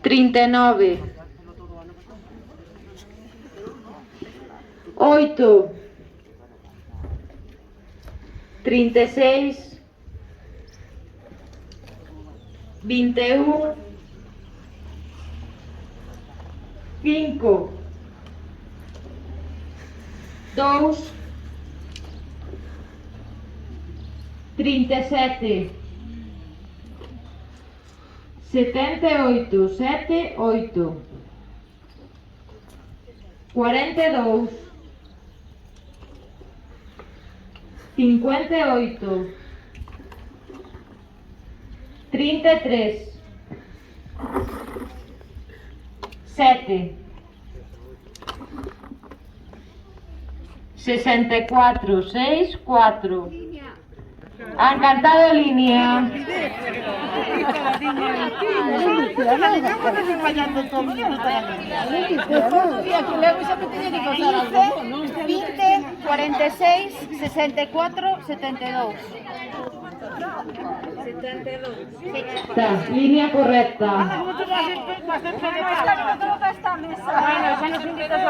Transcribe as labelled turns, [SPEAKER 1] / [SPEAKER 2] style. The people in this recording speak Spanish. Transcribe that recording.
[SPEAKER 1] 39, 8, 36, 21, 5, 2, 37, 78, 7, 8, 42, 58, 33, 7, 64, 6, 4. Han cantado línea.
[SPEAKER 2] Dice 20, 46, 64, 72. 72.
[SPEAKER 1] Está, línea correcta.
[SPEAKER 2] Bueno, ya nos invita a